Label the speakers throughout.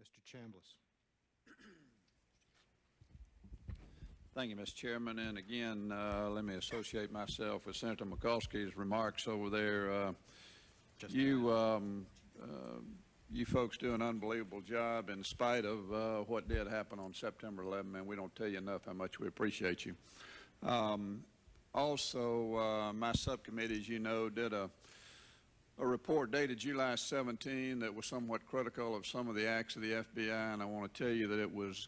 Speaker 1: Mr. Chambliss.
Speaker 2: Thank you, Mr. Chairman. And again, let me associate myself with Senator Mikulski's remarks over there. You folks do an unbelievable job in spite of what did happen on September 11, and we don't tell you enough how much we appreciate you. Also, my subcommittee, as you know, did a report dated July 17 that was somewhat critical of some of the acts of the FBI, and I want to tell you that it was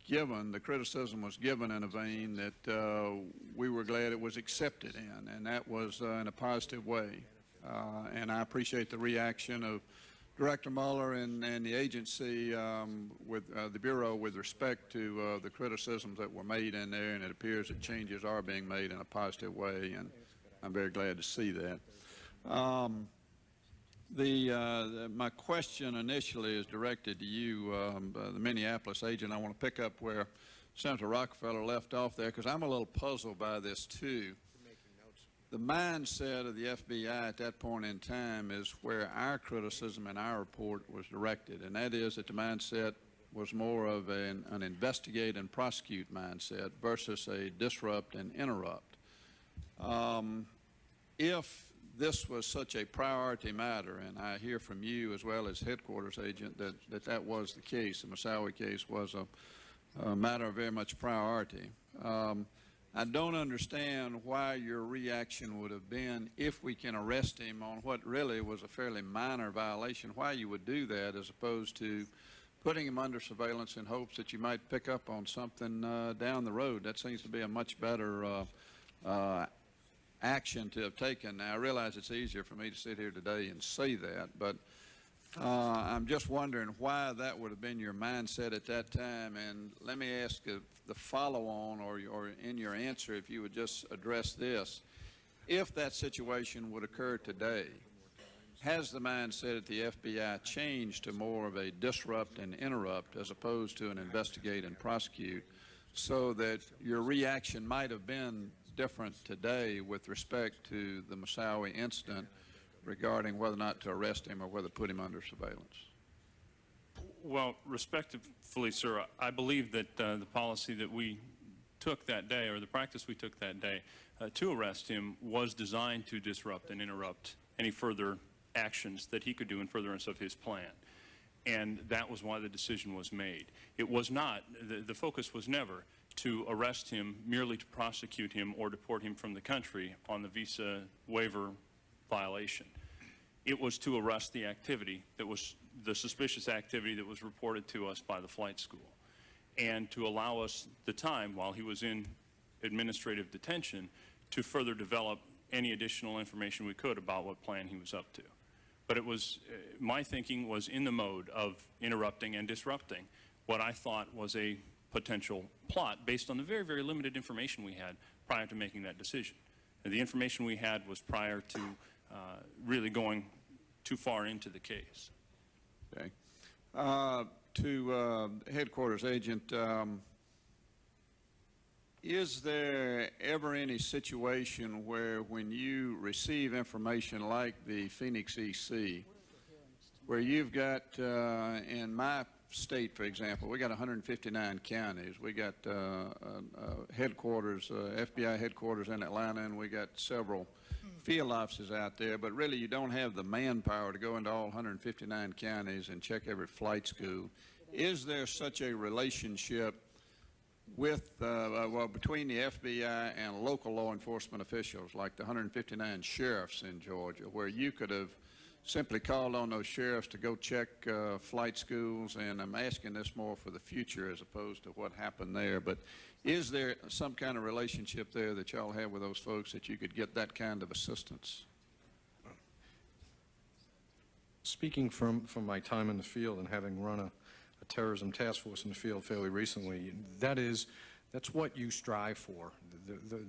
Speaker 2: given, the criticism was given in a vein that we were glad it was accepted in, and that was in a positive way. And I appreciate the reaction of Director Mueller and the agency with the Bureau with respect to the criticisms that were made in there, and it appears that changes are being made in a positive way, and I'm very glad to see that. My question initially is directed to you, the Minneapolis agent. I want to pick up where Senator Rockefeller left off there, because I'm a little puzzled by this too. The mindset of the FBI at that point in time is where our criticism in our report was directed, and that is that the mindset was more of an investigate and prosecute mindset versus a disrupt and interrupt. If this was such a priority matter, and I hear from you as well as headquarters agent that was the case, the Moussaoui case was a matter of very much priority. I don't understand why your reaction would have been, if we can arrest him on what really was a fairly minor violation, why you would do that as opposed to putting him under surveillance in hopes that you might pick up on something down the road. That seems to be a much better action to have taken. Now, I realize it's easier for me to sit here today and say that, but I'm just wondering why that would have been your mindset at that time. And let me ask the follow-on, or in your answer, if you would just address this. If that situation would occur today, has the mindset at the FBI changed to more of a disrupt and interrupt as opposed to an investigate and prosecute, so that your reaction might have been different today with respect to the Moussaoui incident regarding whether or not to arrest him or whether to put him under surveillance?
Speaker 3: Well, respectfully, sir, I believe that the policy that we took that day, or the practice we took that day to arrest him, was designed to disrupt and interrupt any further actions that he could do in furtherance of his plan. And that was why the decision was made. It was not, the focus was never to arrest him merely to prosecute him or deport him from the country on the visa waiver violation. It was to arrest the activity that was the suspicious activity that was reported to us by the flight school, and to allow us the time while he was in administrative detention to further develop any additional information we could about what plan he was up to. But it was, my thinking was in the mode of interrupting and disrupting what I thought was a potential plot based on the very, very limited information we had prior to making that decision. And the information we had was prior to really going too far into the case.
Speaker 2: Okay. To headquarters agent, is there ever any situation where, when you receive information like the Phoenix EC, where you've got, in my state, for example, we got 159 counties. We got headquarters, FBI headquarters in Atlanta, and we got several field offices out there, but really you don't have the manpower to go into all 159 counties and check every flight school. Is there such a relationship with, well, between the FBI and local law enforcement officials, like the 159 sheriffs in Georgia, where you could have simply called on those sheriffs to go check flight schools? And I'm asking this more for the future as opposed to what happened there, but is there some kind of relationship there that y'all have with those folks that you could get that kind of assistance?
Speaker 4: Speaking from my time in the field and having run a terrorism task force in the field fairly recently, that's what you strive for.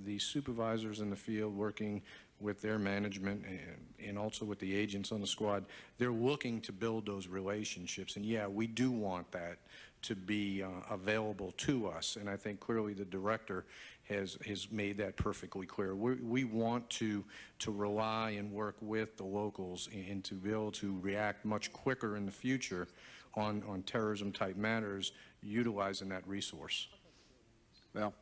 Speaker 4: The supervisors in the field working with their management and also with the agents on the squad, they're looking to build those relationships. And yeah, we do want that to be available to us. And I think clearly the director has made that perfectly clear. We want to rely and work with the locals and to be able to react much quicker in the future on terrorism-type matters, utilizing that resource.
Speaker 2: Well,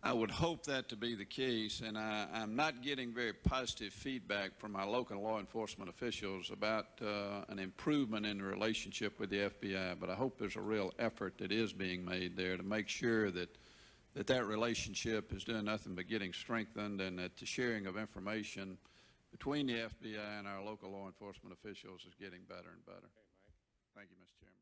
Speaker 2: I would hope that to be the case, and I'm not getting very positive feedback from our local law enforcement officials about an improvement in the relationship with the FBI, but I hope there's a real effort that is being made there to make sure that that relationship is doing nothing but getting strengthened, and that the sharing of information between the FBI and our local law enforcement officials is getting better and better. Thank you, Mr. Chairman.